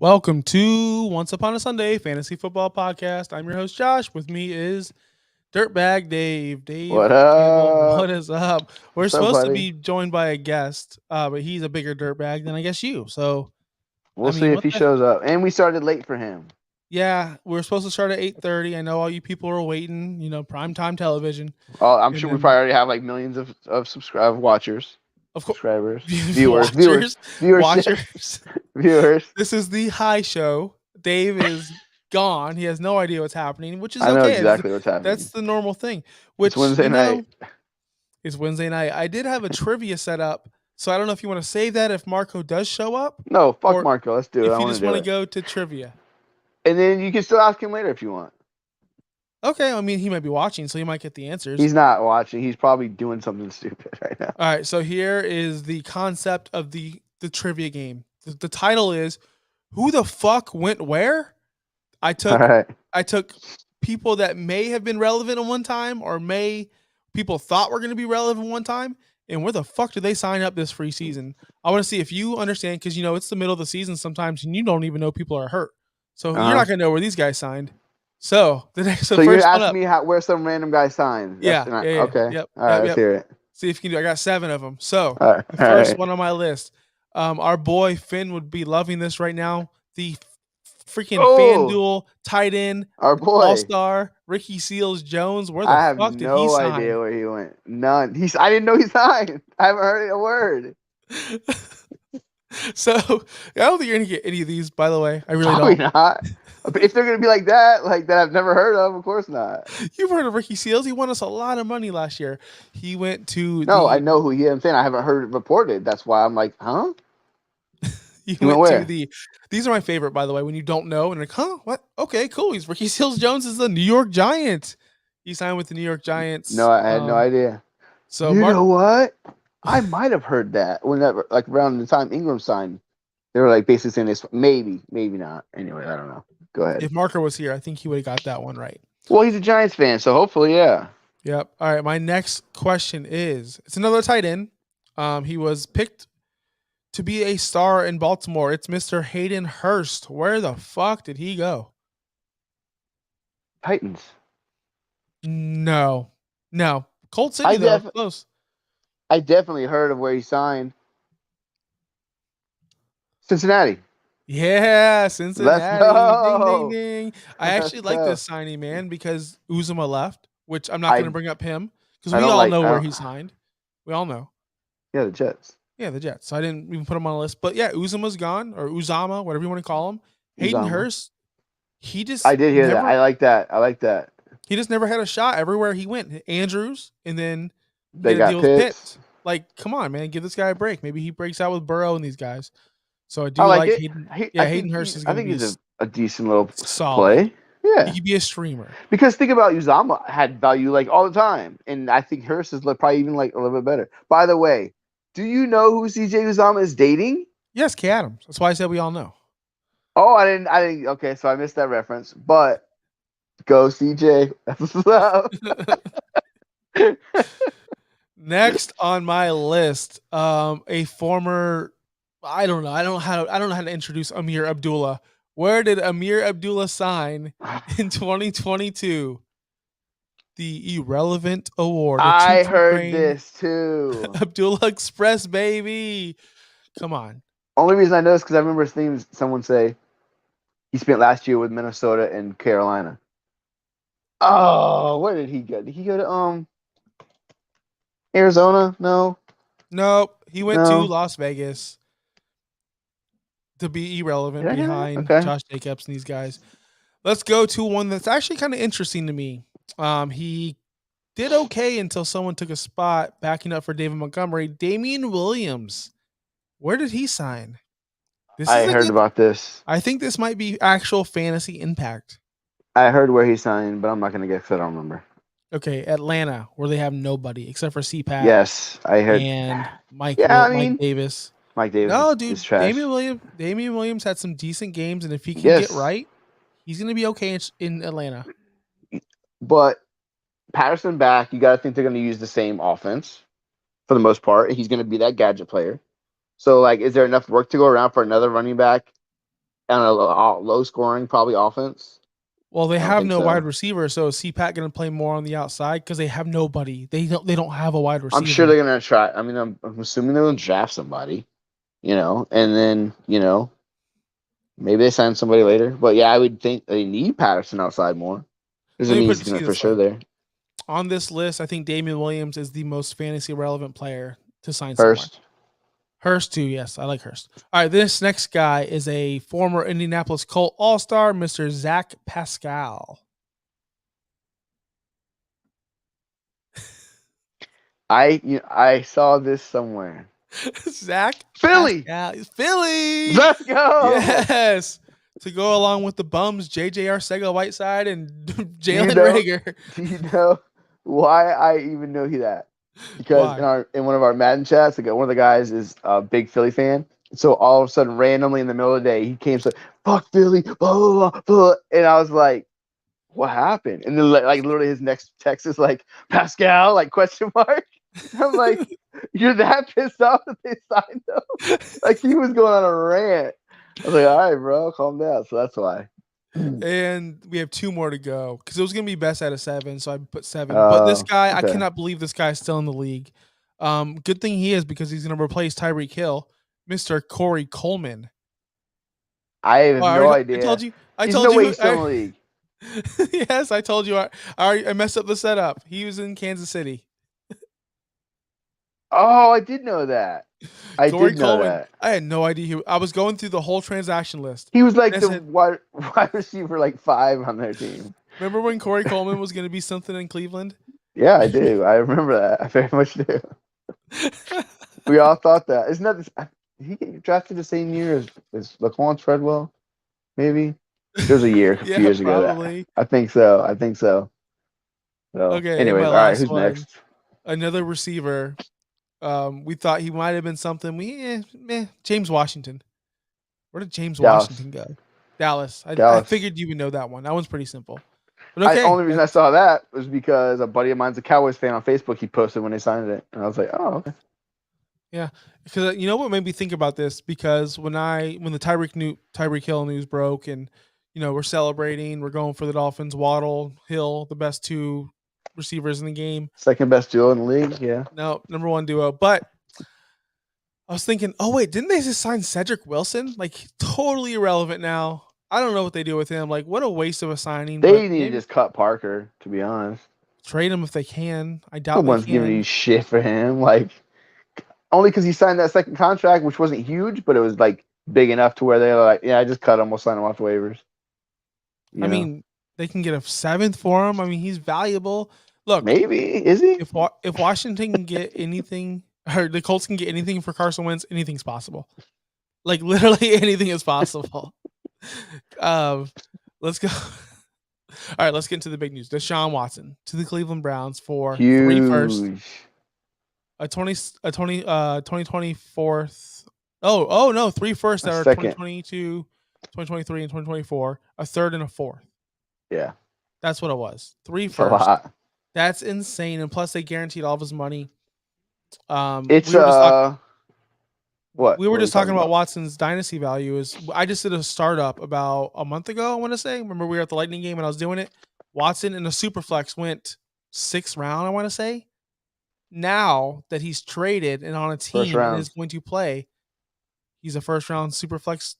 Welcome to Once Upon a Sunday Fantasy Football Podcast. I'm your host, Josh. With me is Dirtbag Dave. What Dave Campbell, what up? is up? We're What's up, supposed to buddy? be joined by a guest, but he's a bigger dirtbag than I guess you. So, I We'll see mean, if what he the? shows up. And we started late for him. Yeah, we're supposed to start at 8:30. I know all you people are waiting. Primetime television, Oh, I'm and sure we then probably already have like millions of of course, subscribers, watchers, viewership, watchers. viewers. This is the high show. Dave is gone. He has no idea what's happening, which is I know okay. exactly what's That's happening. the normal thing. It's Which Wednesday night. is Wednesday night. I did have a trivia set up, so I don't know if you want to save that if Marco does show up, No, fuck or Marco. Let's do it. if I you want just to do want to it. go to trivia. And then you can still ask him later if you want. Okay, I mean he might be watching, so he might get the answers. He's not watching. He's probably doing something stupid right now. All right, so here is the concept of the trivia game. The title is "Who the fuck went where?" I All took right. I took people that may have been relevant at one time, or may people thought were going to be relevant one time, and where the fuck did they sign up this free season? I want to see if you understand, because it's the middle of the season sometimes, and you don't even know people are hurt, so you're Uh-huh. not going to know where these guys signed. So the So you're first one asking up, me where some random guy signed. yeah, yeah, Okay. yep, All right, yep, let's yep. hear it. See if you can do. I got 7 of them. So All right. the All first right. one on my list, our boy Finn would be loving this right now. The freaking Oh, FanDuel tight end our all boy. star Ricky Seals Jones. Where the I have fuck did he no sign? idea where he went. None. I didn't know he signed. I haven't heard a word. So I don't think you're gonna get any of these. By the way, I really Probably don't. not. But if they're gonna be like that I've never heard of course not. You've heard of Ricky Seals? He won us a lot of money last year. He went to No, I the. know who he is. I'm saying I haven't heard it reported. That's why I'm like, huh? He He went went to where? the. These are my favorite, by the way. When you don't know and like, huh? What? Okay, cool. He's Ricky Seals Jones is the New York Giant. He signed with the New York Giants. No, I had no idea. So You Mark, know what? I might have heard that whenever, like around the time Ingram signed. They were like basically saying this, maybe not. Anyway, I don't know. Go ahead. if Marker was here, I think he would have got that one right. Well, he's a Giants fan, so hopefully, yeah. Yep. All right. My next question is: it's another tight end. He was picked to be a star in Baltimore. It's Mr. Hayden Hurst. Where the fuck did he go? Titans. No. Colt I City though. Close. definitely heard of where he signed. Cincinnati. Yeah, Let's Cincinnati. Ding, ding, go. ding. I Let's actually like go. this signing, man, because Uzuma left, which I'm not going to I bring up him because I we don't all like. know I where don't, he signed. We all know. yeah, the Jets. Yeah, the Jets. So I didn't even put him on a list. But yeah, Uzuma's gone, or Uzama, whatever you want to call him. Hayden Uzama. Hurst, he I just did hear that. never I like that. I like that. he just never had a shot everywhere he went. Andrews, and then he They had to got deal with Pitts. Pitts. Like, come on, man, give this guy a break. Maybe he breaks out with Burrow and these guys. So I I do like like it. Hayden. I Yeah, Hayden think Hurst is I going to think be he's a decent little solid. play. He Yeah. could be a streamer. Because think about Uzama had value like all the time, and I think Hurst is probably even like a little bit better. By the way, do you know who CJ Uzama is dating? Yes, K. Adams. That's why I said we all know. Oh, I didn't. Okay, so I missed that reference. But go CJ. That's what's up. Next on my list, a former. I don't know. I don't know how to introduce Amir Abdullah. Where did Amir Abdullah sign in 2022? The Irrelevant Award. The I choo-choo heard train. this too. Abdullah Express, baby. Come on. Only reason I know is because I remember seeing someone say he spent last year with Minnesota and Carolina. Oh, where did he go? Did he go to Arizona? No. Nope. He went to No. Las Vegas to be irrelevant Did I hear that? behind Okay. Josh Jacobs and these guys. Let's go to one that's actually kind of interesting to me. He did okay until someone took a spot backing up for David Montgomery. Damian Williams. Where did he sign? I heard about this. I think this might be actual fantasy impact. I heard where he signed, but I'm not gonna get because I don't remember. Okay, Atlanta, where they have nobody except for CPAT. Yes, I heard. And Mike Yeah, Davis. Mike Davis No, dude, is trash. Damian Williams had some decent games, and if he can Yes. get right, he's going to be okay in Atlanta. But Patterson back, you got to think they're going to use the same offense for the most part. He's going to be that gadget player. So, like, is there enough work to go around for another running back on a low scoring probably offense. Well, they I don't have think no so. wide receiver, so is CPAT going to play more on the outside because they have nobody. They don't have a wide receiver. I'm sure they're gonna try. I mean, I'm assuming they're gonna draft somebody, and then maybe they sign somebody later. But yeah, I would think they need Patterson outside more. Let Doesn't me mean put he's it to gonna you for this sure way. there. On this list, I think Damian Williams is the most fantasy relevant player to sign somewhere. First, Hurst too, yes, I like Hurst. All right, this next guy is a former Indianapolis Colt All-Star, Mr. Zach Pascal. I saw this somewhere. Zach Philly, Pascal, Philly. let's go. Yes, to go along with the bums, JJ Arcega-Whiteside and Jalen know, Reagor. do you know why I even know that? Because Why? in one of our Madden chats, like one of the guys is a big Philly fan. So all of a sudden, randomly in the middle of the day, he came to fuck Philly, blah, blah, blah, blah. And I was like, what happened? And then like literally his next text is like Pascal, like question mark. I'm like, you're that pissed off that they signed him? Like he was going on a rant. I was like, all right, bro, calm down. So that's why. And we have 2 more to go because it was going to be best out of 7, so I put 7. But this guy, I Okay. cannot believe this guy is still in the league. Good thing he is because he's going to replace Tyreek Hill, Mr. Corey Coleman. I have no idea. I told you. There's no way he's still in the league. Yes, I told you. I messed up the setup. He was in Kansas City. Oh, I did know that. Corey did know Coleman. that. I had no idea. I was going through the whole transaction list. He was like the wide receiver, like 5 on their team. Remember when Corey Coleman was going to be something in Cleveland? Yeah, I do. I remember that. I very much do. We all thought that. Isn't that this, he get drafted the same year as Laquan Treadwell? Maybe there was a few years ago. That, I think so. So, okay. Anyways, all right. Who's next? Another receiver. We thought he might have been something. James Washington. Where did James Washington go? Dallas. I figured you would know that one. That one's pretty simple. But okay. The only reason I saw that was because a buddy of mine's a Cowboys fan on Facebook. He posted when they signed it, and I was like, oh, okay. Yeah, because you know what made me think about this? Because when the Tyreek Hill news broke, and we're celebrating, we're going for the Dolphins. Waddle, Hill, the best 2 receivers in the game. Second best duo in the league. Yeah. No, number 1 duo. But I was thinking, oh wait, didn't they just sign Cedric Wilson? Like totally irrelevant now. I don't know what they do with him. Like what a waste of a signing. They need to just cut Parker, to be honest. Trade him if they can. I doubt no one's giving you shit for him. Like only because he signed that second contract, which wasn't huge, but it was like big enough to where they're like, yeah, I just cut him. We'll sign him off waivers. I mean, they can get a 7th for him. I mean, he's valuable. Look, maybe is he? If Washington can get anything, or the Colts can get anything for Carson Wentz, anything's possible. Like literally anything is possible. Let's go. All right, let's get into the big news. Deshaun Watson to the Cleveland Browns for huge. 3 firsts. A 2024. Oh no, 3 firsts that are 2022, 2023, and 2024. A 3rd and a 4th. Yeah. That's what it was. 3 firsts. A lot. That's insane. And plus they guaranteed all of his money. It's we were just talking about Watson's dynasty value. I just did a startup about a month ago, I want to say. Remember we were at the Lightning game and I was doing it. Watson in a super flex went 6th round, I want to say. Now that he's traded and on a team and is going to play, he's a 1st round super flex.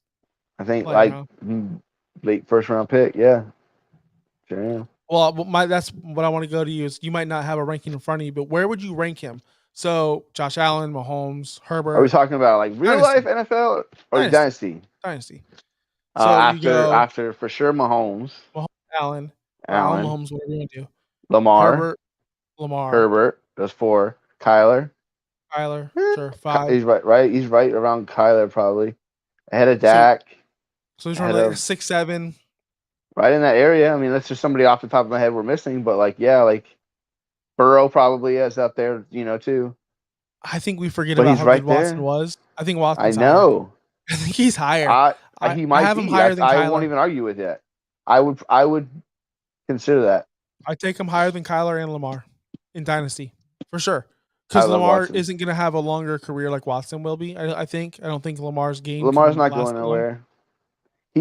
I think late 1st round pick. Yeah. Sure. Well, that's what I want to go to you is you might not have a ranking in front of you, but where would you rank him? So Josh Allen, Mahomes, Herbert. Are we talking about like real life NFL or dynasty? Dynasty. So after for sure Mahomes, Allen, Mahomes, whatever you want to do. Lamar, Herbert. That's 4. Kyler, sure, 5. He's right. He's right around Kyler probably ahead of Dak. So he's running like 6, 7. Right in that area. I mean, that's just somebody off the top of my head we're missing, but like Burrow probably is up there, too. I think we forget about how good Watson was. I think Watson's know. I think he's higher. He might have him higher than Kyler. I won't even argue with that. I would consider that. I take him higher than Kyler and Lamar in Dynasty for sure. Because Lamar isn't going to have a longer career like Watson will be. I think. I don't think Lamar's game. Lamar's not going nowhere.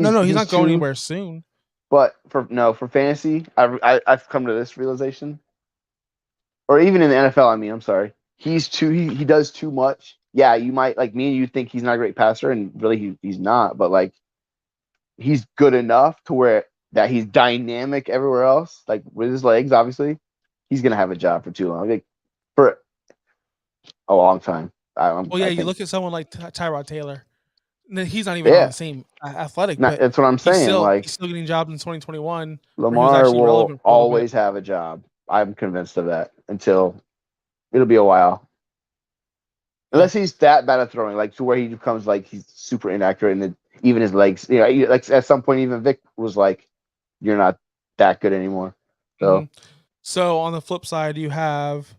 No, he's he's not going too. anywhere soon. But for fantasy, I've come to this realization, or even in the NFL. I mean, I'm sorry, he's too. He does too much. Yeah, you might like me and you think he's not a great passer, and really he's not. But like he's good enough to where that he's dynamic everywhere else, like with his legs. Obviously, he's gonna have a job for too long, like for a long time. Well, yeah, I you think. look at someone like Tyrod Taylor. He's not even on Yeah, the same athletic, not, but that's what I'm saying. Like he's still getting jobs in 2021 where he was Lamar actually will relevant for a little bit. always have a job. I'm convinced of that until it'll be a while. Yeah. Unless he's that bad at throwing, like to where he becomes like he's super inaccurate, and even his legs. Like at some point, even Vic was like, "You're not that good anymore." hmm So So on the flip side, you have.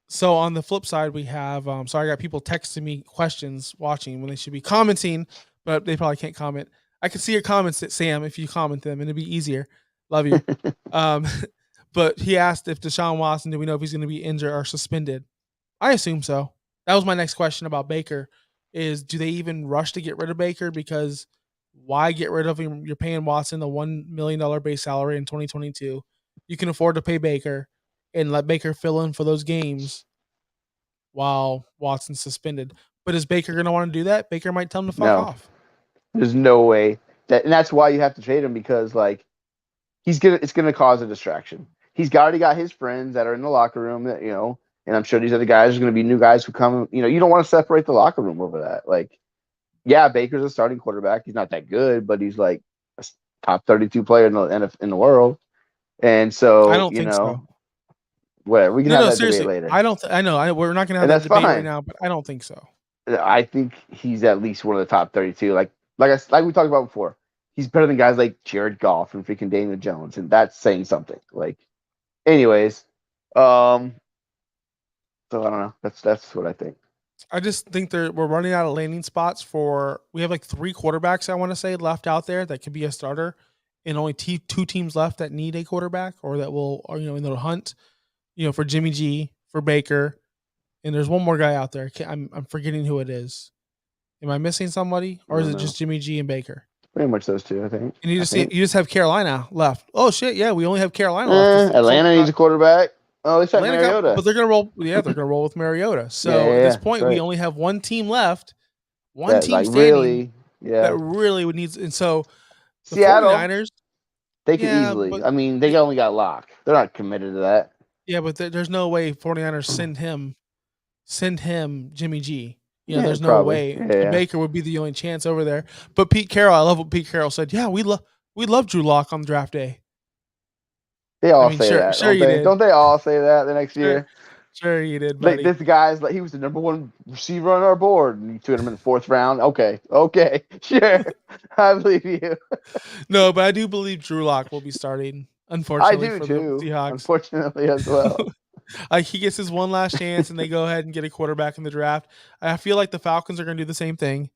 So on the flip side, we have. So I got people texting me questions, watching when they should be commenting, but they probably can't comment. I can see your comments, Sam, if you comment them, and it'd be easier. Love you. Um, but he asked if Deshaun Watson, do we know if he's going to be injured or suspended? I assume so. That was my next question about Baker is do they even rush to get rid of Baker because why get rid of him? You're paying Watson the $1 million base salary in 2022. You can afford to pay Baker and let Baker fill in for those games while Watson's suspended. But is Baker going to want to do that? Baker might tell him to fuck no, off. there's no way and that's why you have to trade him because like it's gonna cause a distraction. He's already got his friends that are in the locker room that and I'm sure these other guys are gonna be new guys who come. You don't want to separate the locker room over that. Like, yeah, Baker's a starting quarterback. He's not that good, but he's like a top 32 player in the world. And I so, don't think so. whatever. We can No, have no, that debate seriously. later. I don't. I know. We're not going to have And that that's debate right fine. now, but I don't think so. I think he's at least one of the top 32. Like we talked about before. He's better than guys like Jared Goff and freaking Daniel Jones, and that's saying something. Like, anyways, so I don't know. That's what I think. I just think we're running out of landing spots for. We have like 3 quarterbacks I want to say left out there that could be a starter, and only 2 teams left that need a quarterback or that will, or in the hunt, for Jimmy G, for Baker, and there's one more guy out there. I'm forgetting who it is. Am I missing somebody, I or is don't it know. just Jimmy G and Baker? Pretty much those two, I think. And I think. you just have Carolina left. Oh shit, yeah, we only have Carolina left because Atlanta needs a quarterback. Oh, they sent Atlanta got, Mariota. but they're gonna roll. Yeah, they're gonna roll with Mariota. Yeah, So yeah, at this yeah. That's point, we right. only have one team left, one That team like standing really, that yeah. really would need. And so the Seattle, 49ers, they could yeah, easily. but I mean, they only got Locke. They're not committed to that. there's no way 49ers send him Jimmy G. Yeah, There's no probably. way. Yeah, So yeah. Baker would be the only chance over there. But Pete Carroll, I love what Pete Carroll said. Yeah, we love Drew Lock on draft day. They I all mean, say sure, that, sure don't you they? did. Don't they all say that the next Sure, year? sure you did, Like buddy. this guy's like he was the number one receiver on our board, and you took him in the 4th round. Okay, sure, I believe you. No, but I do believe Drew Lock will be starting. I Unfortunately do for the too, Seahawks, unfortunately as well. like he gets his one last chance, and they go ahead and get a quarterback in the draft. I feel like the Falcons are going to do the same thing.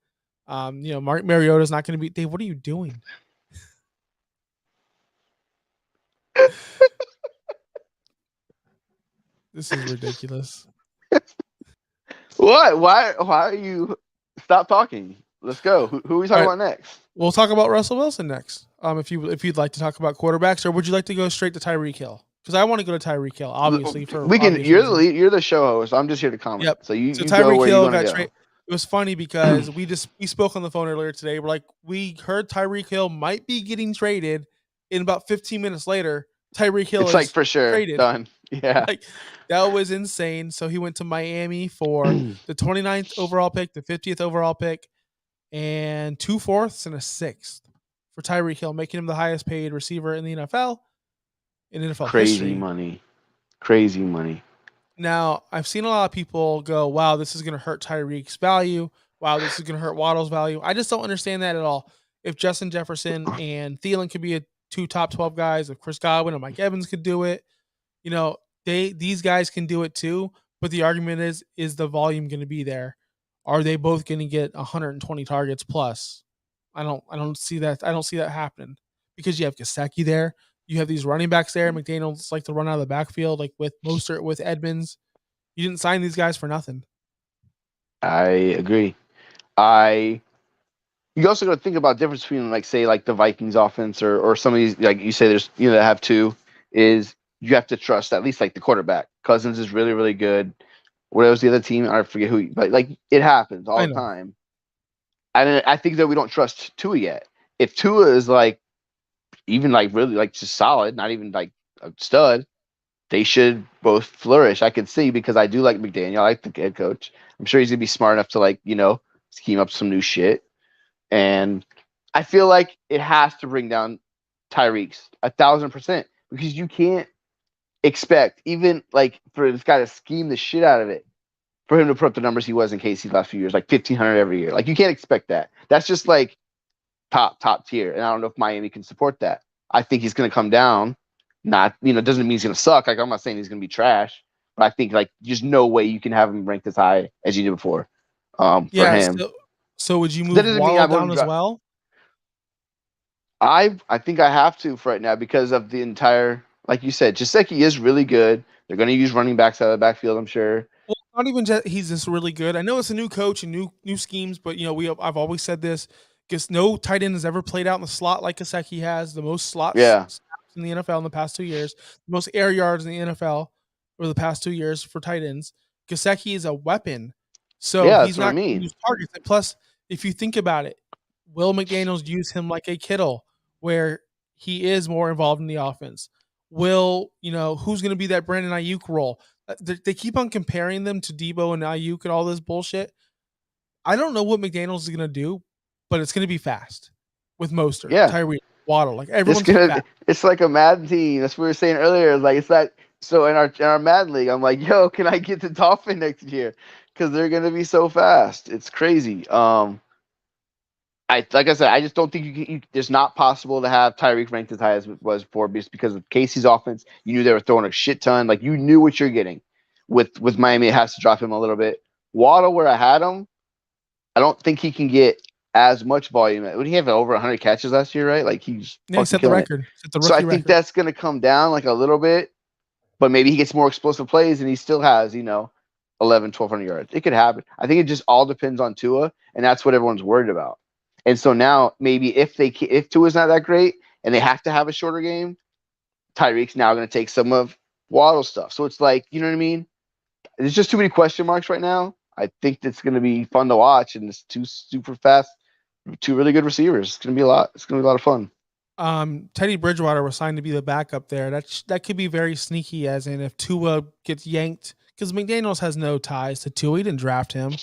Mark Mariota's not going to be. Dave, what are you doing? This is ridiculous. What? Why are you? Stop talking. Let's go. Who are we All talking right, about next? we'll talk about Russell Wilson next. If you'd like to talk about quarterbacks, or would you like to go straight to Tyreek Hill? Because I want to go to Tyreek Hill, obviously for We can. obvious reasons. You're the show host. I'm just here to comment. Yep. So you So you go Tyreek where you Hill want to got go. traded. It was funny because we spoke on the phone earlier today. We're like, we heard Tyreek Hill might be getting traded. In about 15 minutes later, Tyreek Hill It's like is for sure traded. done. Yeah. Like that was insane. So he went to Miami for the 29th overall pick, the 50th overall pick, and 2/4 and a 6th for Tyreek Hill, making him the highest paid receiver in the NFL in NFL Crazy history. money. Crazy money. Now, I've seen a lot of people go, wow, this is going to hurt Tyreek's value. Wow, this is going to hurt Waddle's value. I just don't understand that at all. If Justin Jefferson and Thielen could be two top 12 guys, if Chris Godwin and Mike Evans could do it, these guys can do it too. But the argument is the volume going to be there? Are they both going to get 120 targets plus? I don't see that. I don't see that happening because you have Gasecki there. You have these running backs there. McDaniels like to run out of the backfield, like with Mostert, with Edmonds. You didn't sign these guys for nothing. I agree. I you also got to think about difference between like say like the Vikings offense or some of these like you say there's that have two is you have to trust at least like the quarterback. Cousins is really really good. What was the other team? I forget who, but like it happens all I the know. time. And I think that we don't trust Tua yet. If Tua is like even like really like just solid, not even like a stud, they should both flourish. I could see because I do like McDaniel. I like the head coach. I'm sure he's gonna be smart enough to like scheme up some new shit. And I feel like it has to bring down Tyreek's 1,000% because you can't expect even like for this guy to scheme the shit out of it for him to put up the numbers he was in Casey's last few years, like 1,500 every year. Like you can't expect that. That's just like top tier. And I don't know if Miami can support that. I think he's going to come down. Not doesn't mean he's going to suck. Like I'm not saying he's going to be trash, but I think like there's no way you can have him ranked as high as you did before. For Yeah. him, So would you that move doesn't mean Waddle I down wouldn't as drop. well? I think I have to for right now because of the entire, like you said, Jaceki is really good. They're going to use running backs out of the backfield, I'm sure. Well, not even just he's just really good. I know it's a new coach and new schemes, but I've always said this because no tight end has ever played out in the slot like Gesicki has. The most Yeah, snaps in the NFL in the past 2 years, the most air yards in the NFL over the past 2 years for tight ends. Gesicki is a weapon, so yeah, he's that's what I not going to mean. lose targets. And plus, if you think about it, Will McDaniel's use him like a Kittle, where he is more involved in the offense. Who's going to be that Brandon Ayuk role? They keep on comparing them to Debo and Ayuk and all this bullshit. I don't know what McDaniels is gonna do, but it's gonna be fast with Mostert, Yeah, Tyree, Waddle. Like it's everyone's gonna. fast. It's like a Madden team. That's what we were saying earlier. Like it's like so in our Madden league. I'm like, yo, can I get the Dolphin next year? Because they're gonna be so fast. It's crazy. I like I said, I just don't think it's not possible to have Tyreek ranked as high as it was before, just because of Casey's offense. You knew they were throwing a shit ton. Like you knew what you're getting. With Miami, it has to drop him a little bit. Waddle, where I had him, I don't think he can get as much volume. Would he have over 100 catches last year, right? Like he's Yeah, he fucking set the killing it. record, set the So I rookie think record. that's gonna come down like a little bit, but maybe he gets more explosive plays and he still has 11, 1,200 yards. It could happen. I think it just all depends on Tua, and that's what everyone's worried about. And so now maybe if Tua's not that great and they have to have a shorter game, Tyreek's now going to take some of Waddle's stuff. So it's like, you know what I mean? There's just too many question marks right now. I think it's going to be fun to watch, and it's two super fast, two really good receivers. It's going to be a lot. It's going to be a lot of fun. Teddy Bridgewater was signed to be the backup there. That could be very sneaky, as in if Tua gets yanked, because McDaniel's has no ties to Tua. He didn't draft him.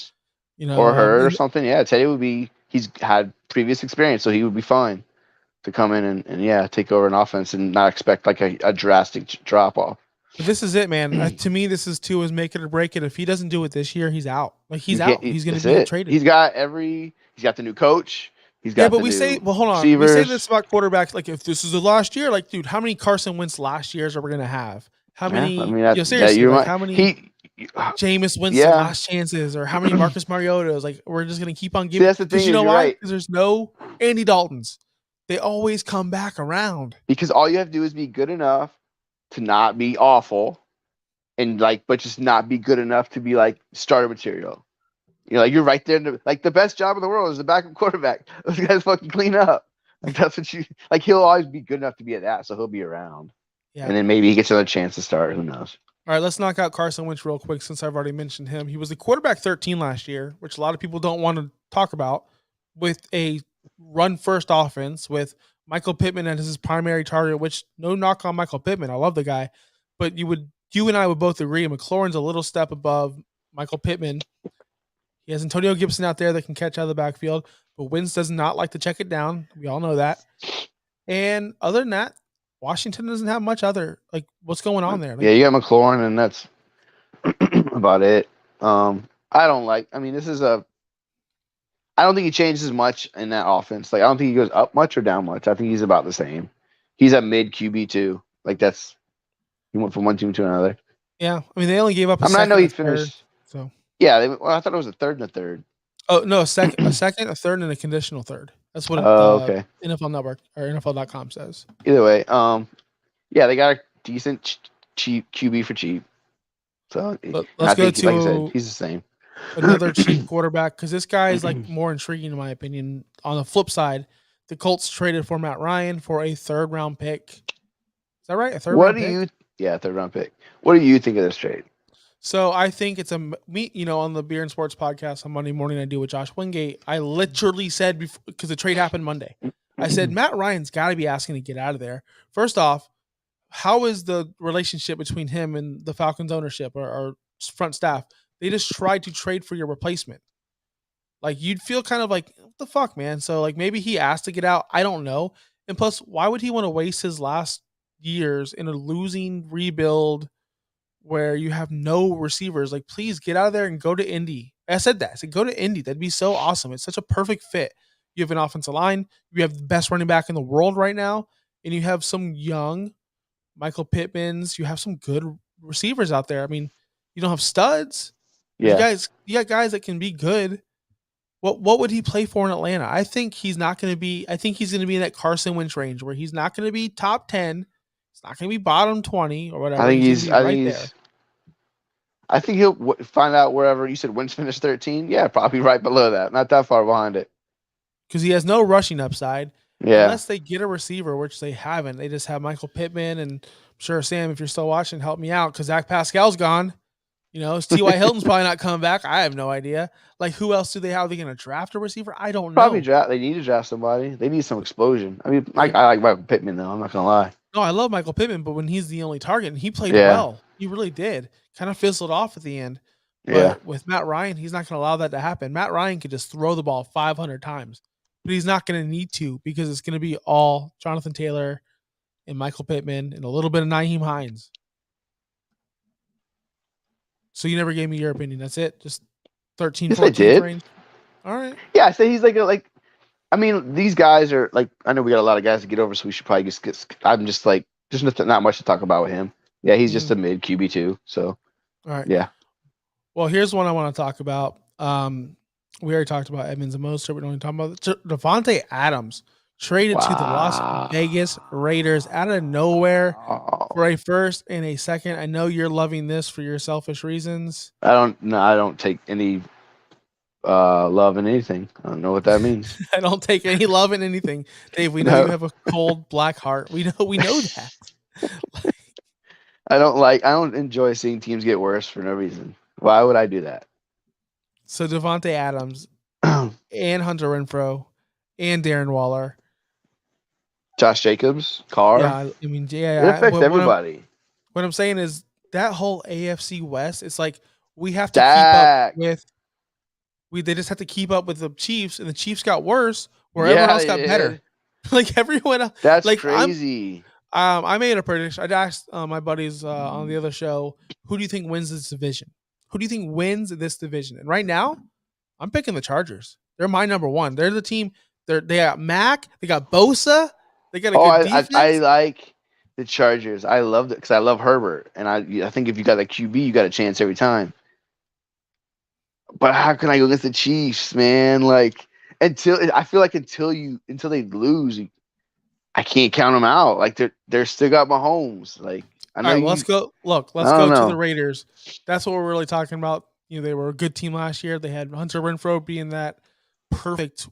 Or her or And something. Yeah, Teddy would be. He's had previous experience, so he would be fine to come in and yeah, take over an offense and not expect like a drastic drop off. but this is it, man. To me, this is Tua's make it or break it. If he doesn't do it this year, he's out. Like he's You can't. out. He's going to That's be it. traded. He's got every. He's got the new coach. He's Yeah, got but the new hold on. We say this receivers. about quarterbacks. Like, if this is the last year, like, dude, how many Carson Wentz last years are we gonna have? How Yeah, I many? mean that Seriously, you like, might how many he. Jameis Winston Yeah. last chances, or how many Marcus Mariotas? Like, we're just gonna keep on See, giving that's the because thing you is know you're why? right Because there's no Andy Daltons. They always come back around. because all you have to do is be good enough to not be awful, and like, but just not be good enough to be like starter material. Like you're right there. Like the best job in the world is the backup quarterback. Those guys fucking clean up. Like that's what you like. He'll always be good enough to be at that, so he'll be around. Yeah. And then maybe he gets another chance to start. Who knows? All right, let's knock out Carson Wentz real quick since I've already mentioned him. He was the quarterback 13 last year, which a lot of people don't want to talk about, with a run first offense with Michael Pittman as his primary target, which no knock on Michael Pittman. I love the guy. But you and I would both agree McLaurin's a little step above Michael Pittman. He has Antonio Gibson out there that can catch out of the backfield, but Wentz does not like to check it down. We all know that. And other than that, Washington doesn't have much other like what's going on there. Yeah, Like you got McLaurin, and that's about it. I don't like. I mean, this is a. I don't think he changes much in that offense. Like, I don't think he goes up much or down much. I think he's about the same. He's a mid QB too. Like that's he went from one team to another. yeah, I mean they only gave up a I mean, I know second, he a third. finished. So Yeah, I thought it was a third and a third. oh no, a second, a third, and a conditional third. That's what Oh, okay. NFL Network or NFL.com says. Either way, yeah, they got a decent cheap QB for cheap. So Let's I go think, like I said, to he's the same. another cheap quarterback because this guy is like more intriguing in my opinion. On the flip side, the Colts traded for Matt Ryan for a third round pick. Is that right? A third What round do pick? you? Yeah, third round pick. What do you think of this trade? So I think it's on the Beer and Sports podcast on Monday morning I do with Josh Wingate. I literally said before because the trade happened Monday. I said Matt Ryan's got to be asking to get out of there. First off, how is the relationship between him and the Falcons ownership or front staff? They just tried to trade for your replacement. Like you'd feel kind of like what the fuck, man. So like maybe he asked to get out. I don't know. And plus, why would he want to waste his last years in a losing rebuild where you have no receivers? Like, please get out of there and go to Indy. I said that. I said go to Indy. That'd be so awesome. It's such a perfect fit. You have an offensive line. You have the best running back in the world right now, and you have some young Michael Pittmans. You have some good receivers out there. I mean, you don't have studs, but Yeah, you got guys that can be good. What would he play for in Atlanta? I think he's not going to be. I think he's going to be in that Carson Wentz range where he's not going to be top 10. He's not going to be bottom 20 or I whatever. think He's going to he's. be I right think there. he's. I think he'll find out wherever you said Wentz finished 13. Yeah, probably right below that, not that far behind it. Because he has no rushing upside Yeah, unless they get a receiver, which they haven't. They just have Michael Pittman, and I'm sure Sam, if you're still watching, help me out because Zach Pascal's gone. Is T.Y. Hilton's probably not coming back. I have no idea. Like, who else do they have? Are they going to draft a receiver? I don't probably know. draft. They need to draft somebody. They need some explosion. I mean, Like, I like Michael Pittman though. I'm not gonna lie. no, I love Michael Pittman, but when he's the only target, and he played Yeah, well, he really did. Kind of fizzled off at the end. yeah. But with Matt Ryan, he's not going to allow that to happen. Matt Ryan could just throw the ball 500 times, but he's not going to need to because it's going to be all Jonathan Taylor and Michael Pittman and a little bit of Naheem Hines. So you never gave me your opinion. That's it? Just 13, Yes, I 14th did. range? All right. Yeah, I say he's like. I mean, these guys are like. I know we got a lot of guys to get over, so we should probably just get. I'm just like, there's not much to talk about with him. Yeah, he's just Mhm. a mid QB2. So All right. yeah. Well, here's one I want to talk about. We already talked about Edmonds and Mostert. We don't even talk about Devontae Adams traded to the Las Vegas Raiders out of nowhere for a first and a second. I know you're loving this for your selfish reasons. I don't. No, I don't take any love in anything. I don't know what that means. I don't take any love in anything, Dave. We know you No, have a cold black heart. We know that. I don't like. I don't enjoy seeing teams get worse for no reason. Why would I do that? So Devontae Adams and Hunter Renfro and Darren Waller. Josh Jacobs, Carr. Yeah, I mean, It yeah. affects everybody. What I'm saying is that whole AFC West. It's like we have to Dak. keep up with. They just have to keep up with the Chiefs, and the Chiefs got worse where everyone Yeah, else they got did. better. Like everyone else. That's Like crazy. I made a prediction. I asked my buddies on the other show, who do you think wins this division? Who do you think wins this division? And right now, I'm picking the Chargers. They're my number one. They're the team. They got Mac. They got Bosa. They got a Oh, good I defense. like the Chargers. I love it because I love Herbert, and I think if you got a QB, you got a chance every time. But how can I go against the Chiefs, man? Like until I feel like until they lose, I can't count them out. Like they're still got Mahomes. Like I All know right, well, you. let's go. Look, I let's don't go to the know. Raiders. That's what we're really talking about. They were a good team last year. They had Hunter Renfro being that perfect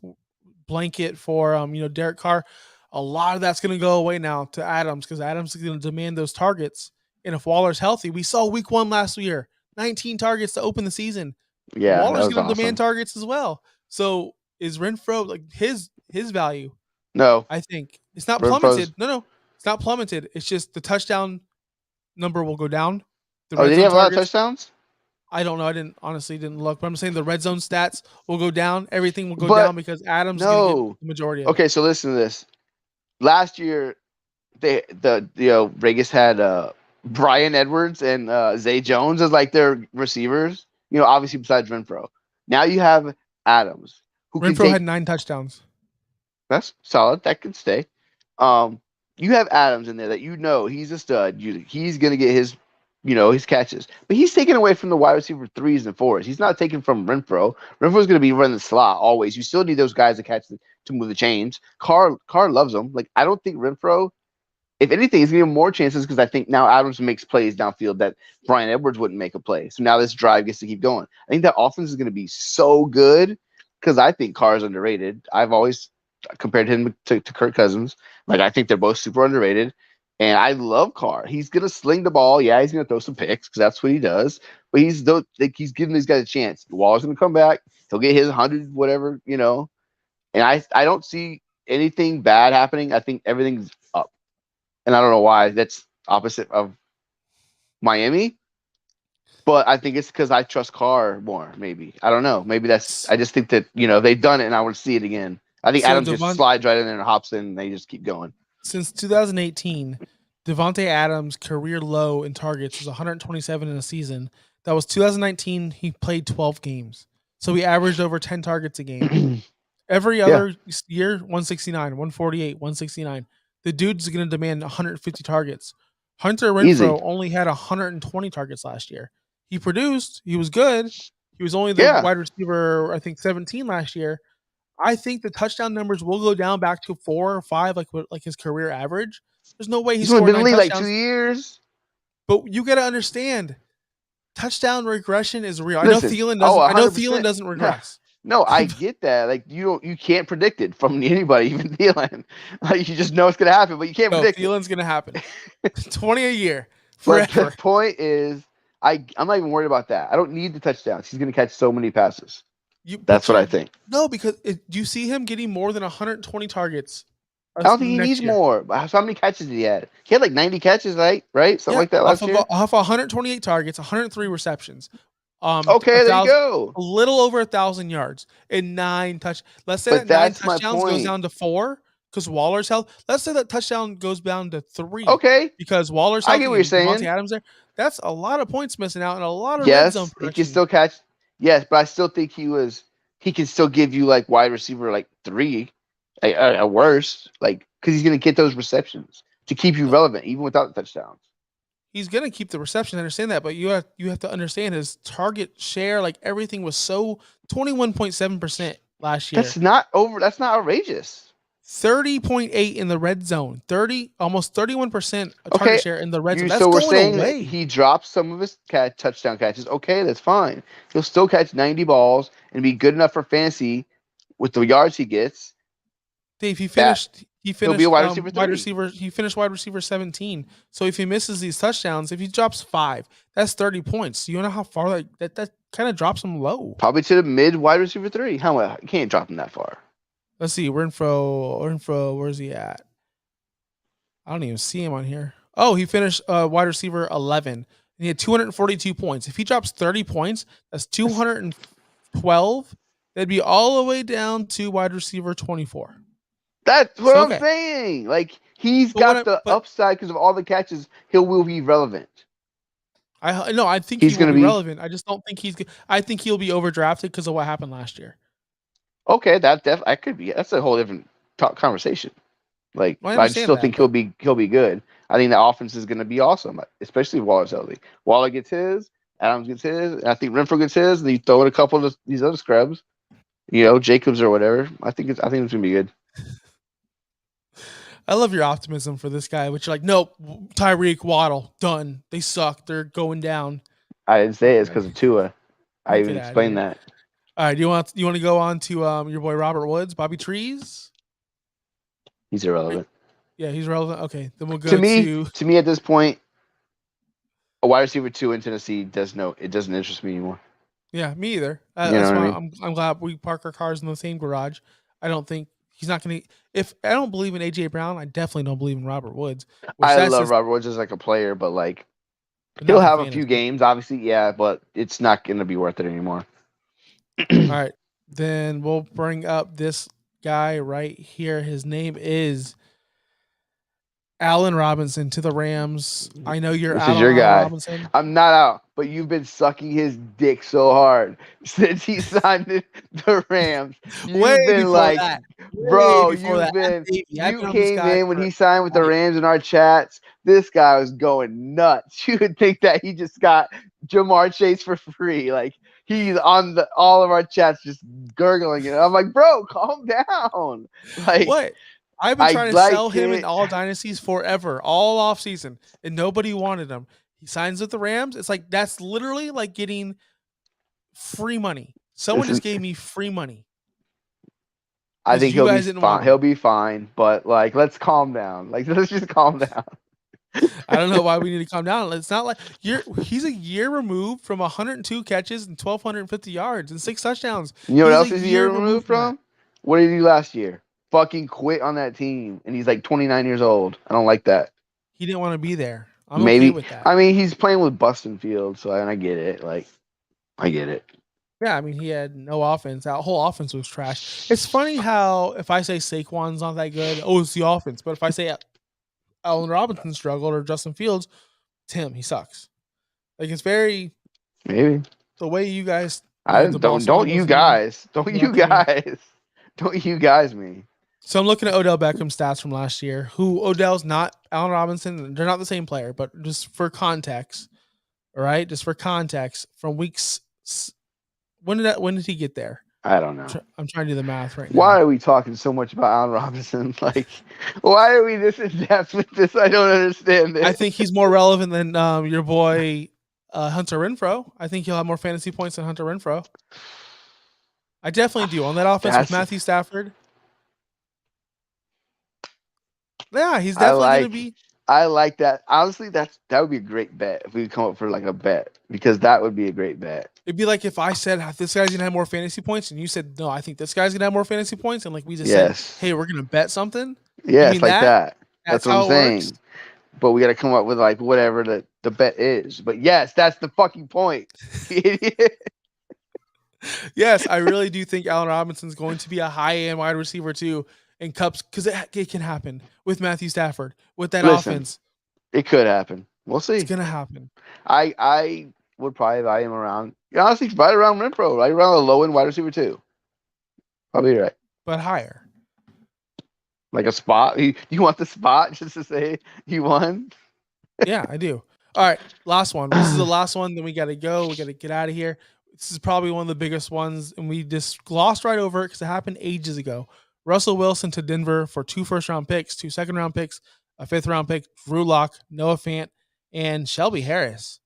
blanket for Derek Carr. A lot of that's going to go away now to Adams because Adams is going to demand those targets. And if Waller's healthy, we saw Week 1 last year, 19 targets to open the season. Yeah, that Waller's was going to demand awesome. targets as well. So is Renfro like his value? No, I think it's not Renfro's. plummeted. No, it's not plummeted. It's just the touchdown number will go down. The Oh, red did he zone have a lot of targets. touchdowns? I don't know. I didn't look, but I'm saying the red zone stats will go down. Everything will go But down because Adams is going to get no. the majority of it. Okay, so listen to this. Last year, Vegas had Brian Edwards and Zay Jones as like their receivers. Obviously besides Renfro. Now you have Adams who can Renfro take. had 9 touchdowns. That's solid. That can stay. You have Adams in there that he's a stud. He's gonna get his catches, but he's taking away from the wide receiver 3s and 4s. He's not taking from Renfro. Renfro's gonna be running the slot always. You still need those guys to move the chains. Carr loves them. Like I don't think Renfro if anything, he's going to get more chances because I think now Adams makes plays downfield that Brian Edwards wouldn't make a play. So now this drive gets to keep going. I think that offense is going to be so good because I think Carr is underrated. I've always compared him to Kirk Cousins. Like, I think they're both super underrated. And I love Carr. He's going to sling the ball. Yeah, he's going to throw some picks because that's what he does. But he's giving these guys a chance. Waller's going to come back. He'll get his 100, whatever, you know. And I don't see anything bad happening. I think everything's up. And I don't know why that's opposite of Miami. But I think it's because I trust Carr more, maybe. I don't know. Maybe I just think that, they've done it and I want to see it again. I think So Adams just slides right in there and hops in and they just keep going. Since 2018, Devontae Adams' career low in targets was 127 in a season. That was 2019. He played 12 games. So he averaged over 10 targets a game. Every other year, 169, 148, 169. The dude's going to demand 150 targets. Hunter Renfrow only had 120 targets last year. He produced. He was good. He was only the wide receiver, I think, 17 last year. I think the touchdown numbers will go down back to 4 or 5, like his career average. There's no way he's only been in the league like 2 years. But you got to understand, touchdown regression is real. Listen, I know Thielen doesn't regress. No, I get that. Like you can't predict it from anybody, even Thielen. Like you just know it's gonna happen, but you can't predict Thielen's gonna happen. 20 a year. Forever. But the point is, I'm not even worried about that. I don't need the touchdowns. He's gonna catch so many passes. That's what I think. No, because do you see him getting more than 120 targets? I don't think he needs more. How many catches did he have? He had like 90 catches, right? Something like that last year. Off 128 targets, 103 receptions. Okay, there you go. A little over 1,000 yards and 9 touch. Let's say that 9 touchdowns goes down to 4 because Waller's health. Let's say that touchdown goes down to 3. Okay, because Waller's health. I get what you're saying. Devontae Adams there. That's a lot of points missing out and a lot of red zone production. He can still catch. Yes, but I still think he can still give you like wide receiver like 3 at worst, like because he's going to get those receptions to keep you relevant even without the touchdowns. He's going to keep the reception. I understand that, but you have to understand his target share, like everything was so 21.7% last year. That's not outrageous. 30.8 in the red zone, almost 31% target share in the red zone. That's so we're going saying away. He drops some of his touchdown catches. Okay, that's fine. He'll still catch 90 balls and be good enough for fantasy with the yards he gets. Dave, he finished he'll be a wide receiver. He finished wide receiver 17. So if he misses these touchdowns, if he drops 5, that's 30 points. You know how far that kind of drops him low. Probably to the mid wide receiver 3. How much? You can't drop him that far. Let's see. Renfrow, where's he at? I don't even see him on here. Oh, he finished wide receiver 11. And he had 242 points. If he drops 30 points, that's 212. That'd be all the way down to wide receiver 24. That's what I'm saying. Like he's got the upside because of all the catches. He will be relevant. I think he's going to be relevant. I just don't think I think he'll be overdrafted because of what happened last year. Okay, I could be. That's a whole different conversation. Like I still think he'll be good. I think the offense is going to be awesome, especially if Waller's healthy. Waller gets his, Adams gets his, and I think Renfrow gets his, and you throw in a couple of these other scrubs, Jacobs or whatever. I think it's going to be good. I love your optimism for this guy, which you're like, nope, Tyreek, Waddle, done. They suck. They're going down. I didn't say it's because of Tua. I even explained that. All right, you want to go on to your boy Robert Woods, Bobby Trees? He's irrelevant. Yeah, he's relevant. Okay, then we'll go to me at this point, a wide receiver 2 in Tennessee it doesn't interest me anymore. Yeah, me either. That's why I'm glad we park our cars in the same garage. I don't think he's not going to. If I don't believe in AJ Brown, I definitely don't believe in Robert Woods. I love Robert Woods as like a player, but like he'll have a few games, obviously, yeah, but it's not going to be worth it anymore. All right, then we'll bring up this guy right here. His name is Allen Robinson to the Rams. I know you're out. This is your guy. Robinson. I'm not out, but you've been sucking his dick so hard since he signed the Rams. You've been like, bro, you came in when he signed with the Rams in our chats. This guy was going nuts. You would think that he just got Jamar Chase for free. Like he's on all of our chats just gurgling it. I'm like, bro, calm down. Like what? I've been I trying to sell like him in it. all dynasties forever, all off season, and nobody wanted him. He signs with the Rams. It's like that's literally like getting free money. Someone This is. just gave me free money I because think you he'll be guys didn't want fine. him. He'll be fine. But like, let's calm down. Like, let's just calm down. I don't know why we need to calm down. It's not like he's a year removed from 102 catches and 1,250 yards and 6 touchdowns. You know what He's a else is a year year removed removed from that. from? What did he do last year? Fucking quit on that team, and he's like 29 years old. I don't like that. He didn't want to be there. I'm okay Maybe. with that. I mean, he's playing with Buston Field, so I get it. Like, I get it. Yeah, I mean, he had no offense. That whole offense was trash. It's funny how if I say Saquon's not that good, oh, it's the offense. But if I say Allen Robinson struggled or Justin Fields, Tim, he sucks. Like it's very Maybe. the way you guys, I the don't Balsamos you view, guys. Don't your you opinion. guys. Don't you guys me. So I'm looking at Odell Beckham stats from last year. Who Odell's not Allen Robinson. They're not the same player, but just for context, all right, just for context, from weeks. When did he get there? I don't know. I'm trying to do the math right now. Why are we talking so much about Allen Robinson? Like, why are we this in depth with this? I don't understand it. I think he's more relevant than your boy Hunter Renfrow. I think he'll have more fantasy points than Hunter Renfrow. I definitely do. On that offense with Matthew Stafford. Yeah, he's definitely going to be. I like that. Honestly, that would be a great bet if we could come up for like a bet, because that would be a great bet. It'd be like if I said this guy's gonna have more fantasy points, and you said no, I think this guy's gonna have more fantasy points, and like we just said, hey, we're gonna bet something. Yeah, it's like that. That's what how I'm saying. Works. But we got to come up with like whatever the bet is. But yes, that's the fucking point. Yes, I really do think Allen Robinson's going to be a high-end wide receiver too in cups, because it can happen with Matthew Stafford with that offense. It could happen. We'll see. It's gonna happen. I would probably buy him around. Honestly, right around Renfrow, right around the low end wide receiver too. Probably right. But higher. Like a spot. You want the spot just to say you won? Yeah, I do. All right, last one. This is the last one. Then we got to go. We got to get out of here. This is probably one of the biggest ones, and we just glossed right over it because it happened ages ago. Russell Wilson to Denver for 2 first-round picks, 2 second-round picks, a 5th-round pick, Drew Lock, Noah Fant, and Shelby Harris.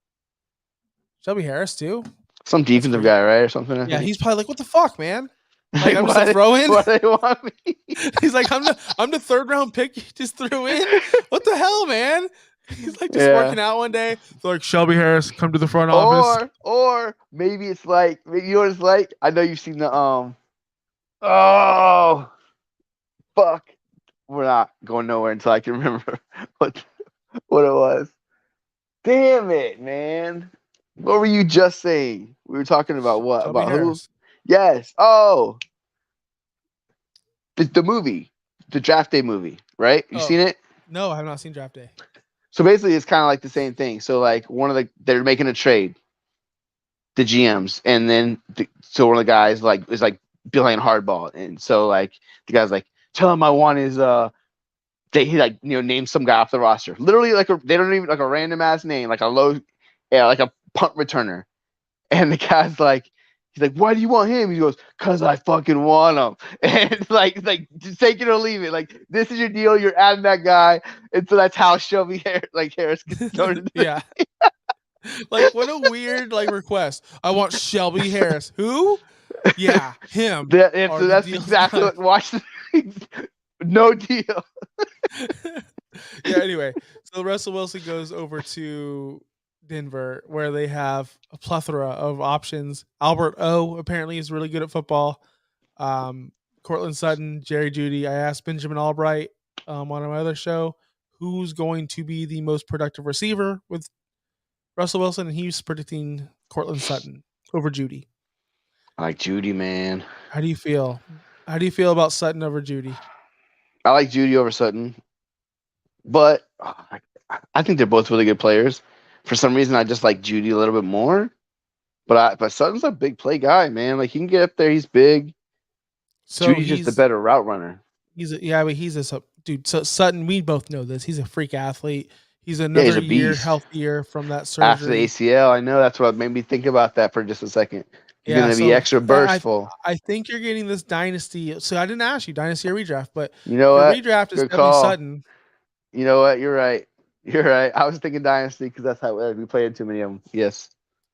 Shelby Harris, too? Some defensive guy, right? Or something? Yeah, he's probably like, what the fuck, man? Like, I'm just a throw-in? Why they want me? He's like, I'm the 3rd-round pick you just threw in? What the hell, man? He's like just working out one day. It's like, Shelby Harris, come to the front office. Or maybe it's like, you know what it's like? I know you've seen the oh fuck. We're not going nowhere until I can remember what it was. Damn it, man. What were you just saying? We were talking about what? Shelby about Harris. Who? Yes. Oh. The movie. The Draft Day movie, right? You seen it? No, I have not seen Draft Day. So basically, it's kind of like the same thing. So like they're making a trade, the GMs, and then so one of the guys is playing hardball, and so like the guy's like, tell him I want his he like names some guy off the roster, literally they don't even like a random ass name, like like a punt returner, and the guy's like. He's like, why do you want him? He goes, cause I fucking want him. And like just take it or leave it. Like, this is your deal. You're adding that guy. And so that's how Shelby Harris gets started. Yeah. Like, what a weird request. I want Shelby Harris. Who? Yeah, him. So that's exactly what. Watch. No deal. Yeah. Anyway, so Russell Wilson goes over to Denver, where they have a plethora of options. Albert O apparently is really good at football. Cortland Sutton, Jerry Jeudy. I asked Benjamin Albright on my other show who's going to be the most productive receiver with Russell Wilson, and he's predicting Cortland Sutton over Jeudy. I like Jeudy, man. How do you feel? How do you feel about Sutton over Jeudy? I like Jeudy over Sutton, but I think they're both really good players. For some reason, I just like Jeudy a little bit more. But Sutton's a big play guy, man. Like, he can get up there. He's big. So Judy's just a better route runner. He's a dude. So Sutton, we both know this. He's a freak athlete. He's another year healthier from that surgery. After the ACL, I know that's what made me think about that for just a second. He's Yeah, gonna be so extra I burstful. I think you're getting this dynasty. So I didn't ask you dynasty or redraft, but You know your what? redraft is Good definitely call. Sutton. You know what? You're right. You're right. I was thinking dynasty because that's how we played too many of them. Yes.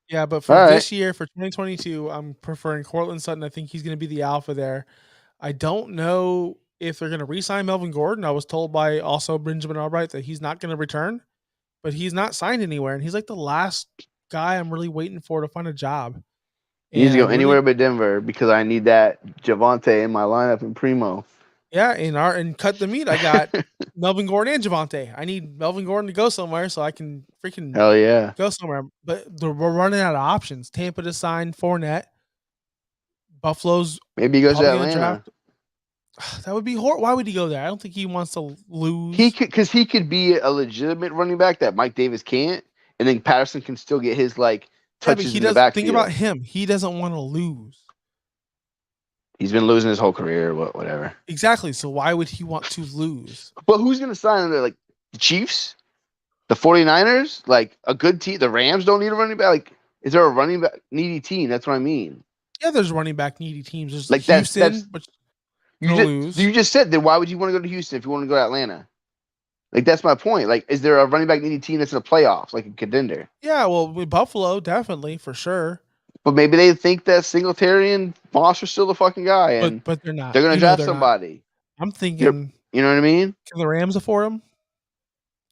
Yeah, but All for right. this year, for 2022, I'm preferring Cortland Sutton. I think he's going to be the alpha there. I don't know if they're going to re-sign Melvin Gordon. I was told by also Benjamin Albright that he's not going to return, but he's not signed anywhere, and he's like the last guy I'm really waiting for to find a job. He needs And to I go anywhere really, but Denver because I need that Javante in my lineup in Primo. yeah, and cut the meat. I got Melvin Gordon and Javante. I need Melvin Gordon to go somewhere so I can freaking Hell yeah. go somewhere. But we're running out of options. Tampa to sign Fournette. Buffalo's Maybe he goes to probably going to Atlanta. draft. That would be horrible. Why would he go there? I don't think he wants to He lose. could because he could be a legitimate running back that Mike Davis can't, and then Patterson can still get his like Yeah, but touches he in the does. Think about backfield. him. He doesn't want to lose. He's been losing his whole career, whatever. Exactly. So why would he want to lose? But who's gonna sign him there? Like the Chiefs? The 49ers? Like a good team? The Rams don't need a running back? Like, is there a running back needy team? That's what I mean. Yeah, there's running back needy teams. There's Like Houston, that's but you gonna just lose. you just said that why would you want to go to Houston if you want to go to Atlanta? Like that's my point. Like, is there a running back needy team that's in the playoffs, like a contender? Yeah, well, with Buffalo, definitely for sure. But maybe they think that Singletary and Moss are still the fucking guy, and But they're not. they're gonna You know draft they're not. somebody. I'm You're, thinking, you know what I mean? can the Rams afford him?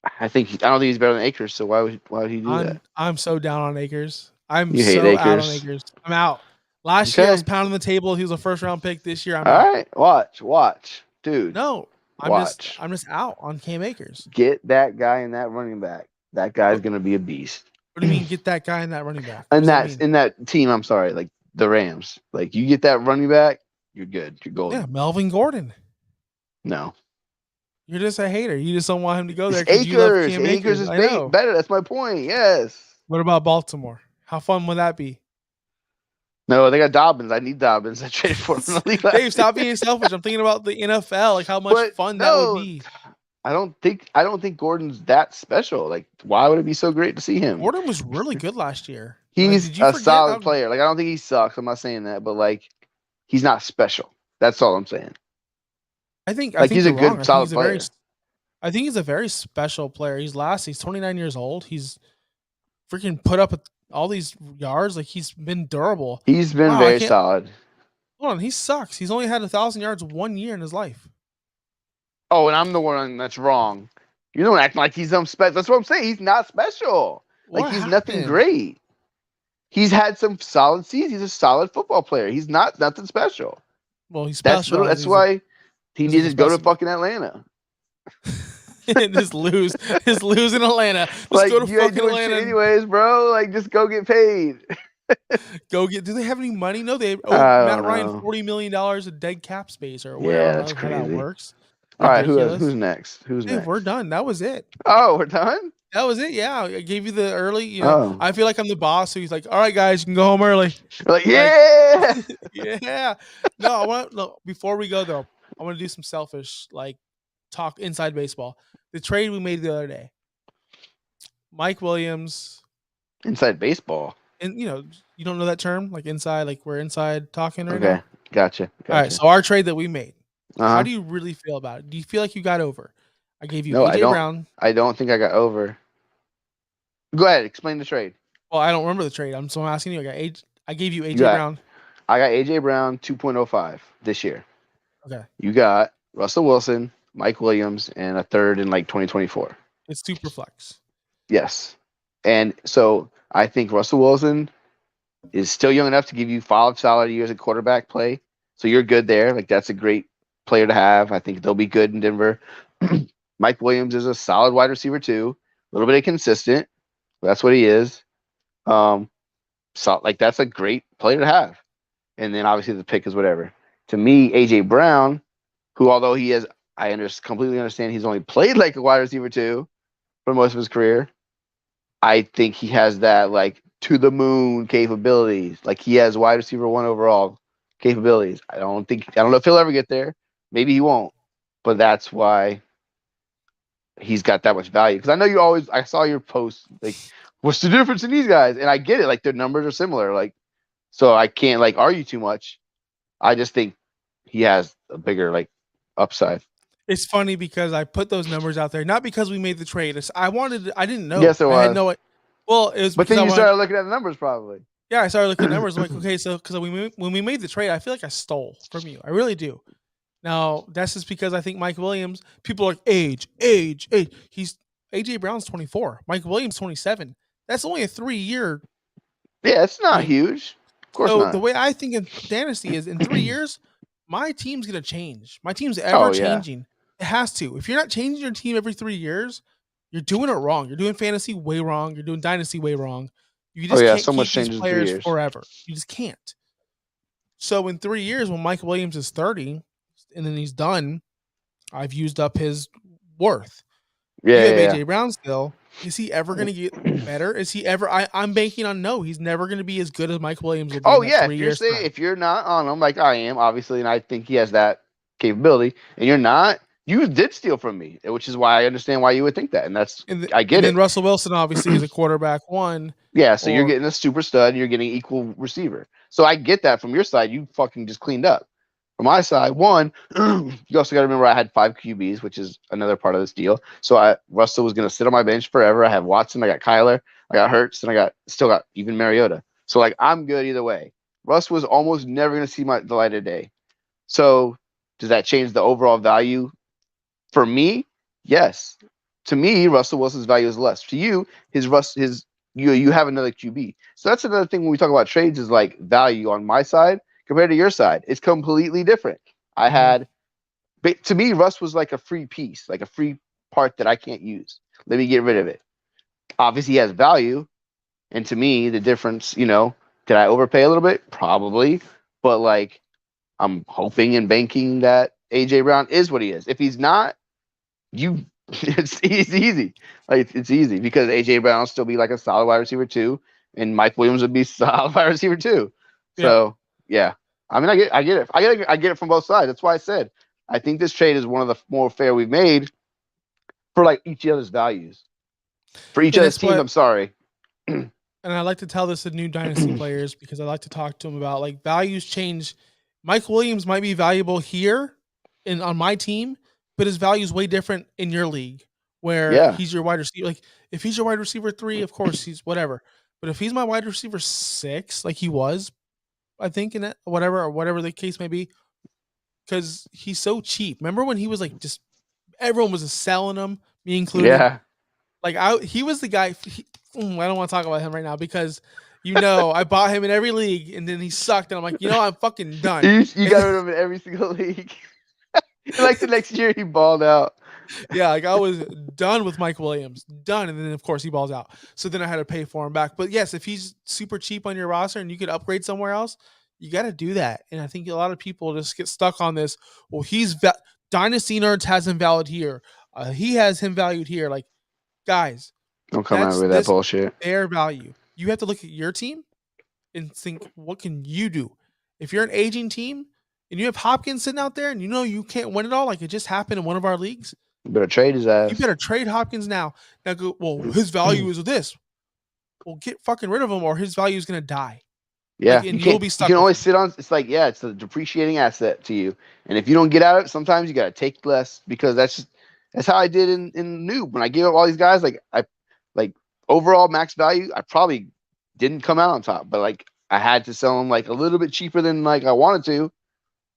I don't think he's better than Akers. So why would he do that? I'm so down on Akers. I'm You hate so out on Akers. Akers. I'm out. Last year I was Okay. pounding the table. He was a first round pick. This year I'm All out. right. Watch, dude. No, Watch. I'm just out on Cam Akers. Get that guy and that running back. That guy's What, gonna be a beast. what do you mean? Get that guy in that running back? What And does that that's mean? in that team. I'm sorry, like the Rams. Like you get that running back, you're good. You're Yeah, golden. Melvin Gordon. No, You're just a hater. You just don't want him to go it's there because you love Akers. Cam Akers Akers. is I know. better. That's my point. Yes. What about Baltimore? How fun would that be? No, they got Dobbins. I need Dobbins. I traded for him in the league last Dave, stop year. being selfish. I'm thinking about the NFL, like how much But fun that would no, be. I don't think Gordon's that special. Like, why would it be so great to see him? Gordon was really good last year. He's Did you a forget solid player. Like, I don't think he sucks. I'm not saying that, but like, he's not special. That's all I'm saying. I think Like, he's a you're wrong. good, solid player. I think he's a very special player. He's 29 years old. He's freaking put up all these yards. Like he's been durable. He's been Wow, I very can't solid. hold on. He sucks. He's only had 1,000 yards 1 year in his life. Oh, and I'm the one that's wrong. You're the one acting like he's special. That's what I'm saying. He's not special. Like, What he's nothing happened? great. He's had some solid seasons. He's a solid football player. He's not nothing special. Well, he's That's special. that's why he he's needs a to go to specimen. fucking Atlanta. Just lose in Atlanta. Just Like, go to you ain't fucking doing shit Atlanta. anyways, bro. Like, just go get paid. Go get. Do they have any money? No, they owe I Matt don't Ryan know. $40 million of dead cap space or whatever. Yeah, I don't that's know how that crazy. works. All right, Ridiculous. who's next? Who's Dude, next? we're done. That was it. Oh, we're done? That was it. Yeah, I gave you the early. Oh. I feel like I'm the boss. So he's like, "All right, guys, you can go home early." Like, yeah. Yeah. No, I want to. Before we go though, I want to do some selfish talk inside baseball. The trade we made the other day, Mike Williams, Inside baseball. and you don't know that term, like inside, like we're inside talking right Okay. now. Gotcha. All right, so our trade that we made. Uh-huh. How do you really feel about it? Do you feel like you got over? I gave you No, AJ I don't. Brown. I don't think I got over. Go ahead. Explain the trade. Well, I don't remember the trade. I'm asking you. I gave you AJ got- Brown. I got AJ Brown 2.05 this year. Okay. You got Russell Wilson, Mike Williams, and a third in like 2024. It's super flex. Yes. And so I think Russell Wilson is still young enough to give you 5 solid years of quarterback play. So you're good there. Like, that's a great player to have. I think they'll be good in Denver. Mike Williams is a solid wide receiver too. A little bit inconsistent. But that's what he is. So like, that's a great player to have. And then obviously the pick is whatever. To me, AJ Brown, who although he has, completely understand he's only played like a wide receiver too for most of his career. I think he has that like to the moon capabilities. Like, he has wide receiver 1 overall capabilities. I don't know if he'll ever get there. Maybe he won't. But that's why he's got that much value. Because I saw your post like, what's the difference in these guys? And I get it. Like, their numbers are similar. Like, So I can't like argue too much. I just think he has a bigger like upside. It's funny because I put those numbers out there, not because we made the trade. I didn't know. Yes, it I had was. no. Well, it was But because then I you wanted. started looking at the numbers, probably. Yeah, I started looking at numbers. I'm like, okay, so because when we made the trade, I feel like I stole from you. I really do. Now that's just because I think Mike Williams. People are like age. He's AJ Brown's 24. Mike Williams 27. That's only a 3 year Yeah, it's not thing. huge. Of course So the not. way I think in Dynasty is in 3 years, my team's gonna change. My team's ever Oh yeah. changing. It has to. If you're not changing your team every 3 years, you're doing it wrong. You're doing fantasy way wrong. You're doing dynasty way wrong. You Oh just yeah. can't So much keep these changes in 3 players years. forever. You just can't. So in 3 years, when Mike Williams is 30 and then he's done, I've used up his worth. You have Yeah. AJ Brown still. Is he ever going to get better? Is he ever? I'm banking on no. He's never going to be as good as Mike Williams will be Oh in that yeah. 3 years time. If you're not on him like I am, obviously, and I think he has that capability, and you're not, you did steal from me, which is why I understand why you would think that, and that's I And get then it. Russell Wilson obviously is a quarterback one. Yeah. So you're Or getting a super stud, and you're getting equal receiver. So I get that from your side. You fucking just cleaned up. From my side, one, you also got to remember I had 5 QBs, which is another part of this deal. So Russell was going to sit on my bench forever. I have Watson, I got Kyler, I got Hurts, and I still got even Mariota. So like I'm good either way. Russ was almost never going to see the light of day. So does that change the overall value for me? Yes. To me, Russell Wilson's value is less. To you, you have another QB. So that's another thing when we talk about trades is like value on my side compared to your side. It's completely different. I had, to me, Russ was like a free piece, like a free part that I can't use. Let me get rid of it. Obviously, he has value. And to me, the difference, did I overpay a little bit? Probably. But like, I'm hoping and banking that AJ Brown is what he is. If he's not, it's easy. Like it's easy because AJ Brown will still be like a solid wide receiver too, and Mike Williams would be solid wide receiver too. yeah, So yeah, I mean I get it. I get it from both sides. That's why I said I think this trade is one of the more fair we've made for like each other's values for each and other's that's teams. what. I'm sorry. And I like to tell this to new dynasty players because I like to talk to them about like values change. Mike Williams might be valuable here on my team, but his value is way different in your league where Yeah, he's your wide receiver. Like if he's your wide receiver 3, of course he's whatever. But if he's my wide receiver 6, like he was, I think in it, whatever the case may be, because he's so cheap. Remember when he was like just everyone was just selling him, me included. yeah. Like he was the guy. I don't want to talk about him right now because I bought him in every league and then he sucked and I'm like, I'm fucking done. You got rid of him in every single league. Like the next year, he balled out. Yeah, like I was done with Mike Williams, done, and then of course he balls out. So then I had to pay for him back. But yes, if he's super cheap on your roster and you could upgrade somewhere else, you got to do that. And I think a lot of people just get stuck on this. Well, Dynasty Nerds has him valued here. He has him valued here. Like guys, Don't come out that's with that bullshit. their value. You have to look at your team and think, what can you do? If you're an aging team and you have Hopkins sitting out there and you can't win it all, like it just happened in one of our leagues, You better trade his ass. you better trade Hopkins now. Now go, well, his value is this. Well, get fucking rid of him or his value is going to die. Yeah, Like, and you'll be stuck. You can always sit on. It's like it's a depreciating asset to you, and if you don't get out of it, sometimes you gotta take less because that's how I did in Noob when I gave up all these guys. Like overall max value, I probably didn't come out on top, but like I had to sell them like a little bit cheaper than like I wanted to.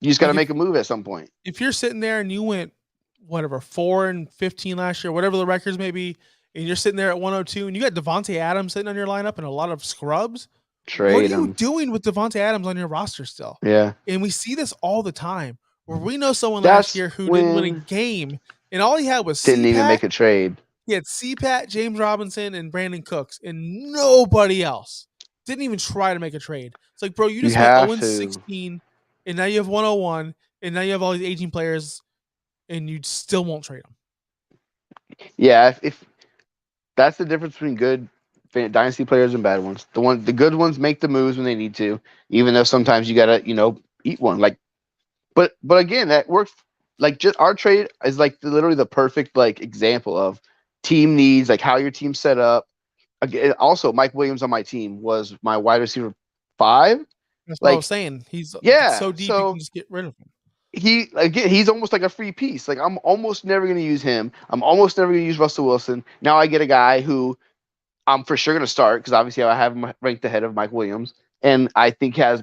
You just gotta make a move at some point. If you're sitting there and you went whatever 4-15 last year, whatever the records may be, and you're sitting there at 102, and you got Devontae Adams sitting on your lineup and a lot of scrubs. Trade what are him. you doing with Devontae Adams on your roster still? Yeah. And we see this all the time where we know someone last year who didn't win a game and all he had was didn't even make a trade. He had CPAT, James Robinson, and Brandon Cooks, and nobody else. Didn't even try to make a trade. It's like, bro, you just went 0-16, and now you have 101, and now you have all these aging players, and you still won't trade them. Yeah, if that's the difference between good dynasty players and bad ones. The good ones make the moves when they need to, even though sometimes you gotta eat one. Like, but again, that works. Like, just our trade is like literally the perfect like example of team needs, like how your team's set up. Again, also, Mike Williams on my team was my wide receiver 5, That's what I was Like, saying. He's yeah. so deep you So can just get rid of him. he's almost like a free piece. Like I'm almost never gonna use him. I'm almost never gonna use Russell Wilson. Now I get a guy who I'm for sure gonna start because obviously I have him ranked ahead of Mike Williams, and I think has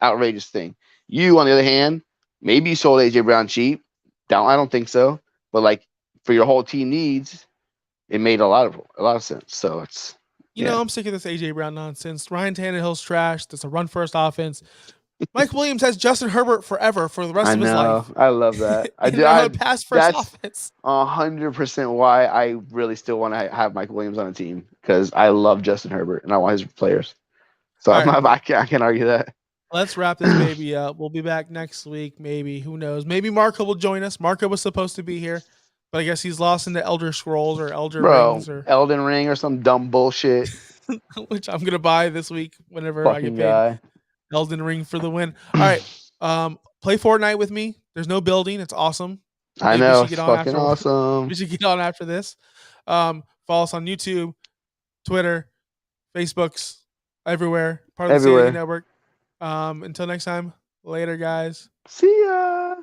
outrageous thing. You on the other hand, maybe you sold AJ Brown cheap. I don't think so. But like for your whole team needs, it made a lot of sense. So it's You know, I'm sick of this AJ Brown nonsense. Ryan Tannehill's trash. That's a run first offense. Mike Williams has Justin Herbert forever for the rest I of his know. life. I love that. I And do. they're on a pass first That's offense. 100% why I really still want to have Mike Williams on a team because I love Justin Herbert and I want his players. So All right. I can't argue that. Let's wrap this baby up. We'll be back next week, maybe. Who knows? Maybe Marco will join us. Marco was supposed to be here, but I guess he's lost into Elder Scrolls or Elder Bro, Rings or Elden Ring or some dumb bullshit. which I'm gonna buy this week whenever I get Fucking paid. guy. Elden Ring for the win. All right. Play Fortnite with me. There's no building. It's awesome. I Maybe we know. should It's get on fucking after awesome. we should get on after this. Follow us on YouTube, Twitter, Facebooks, everywhere. Part of the CAU Everywhere. network. Until next time, later guys. See ya.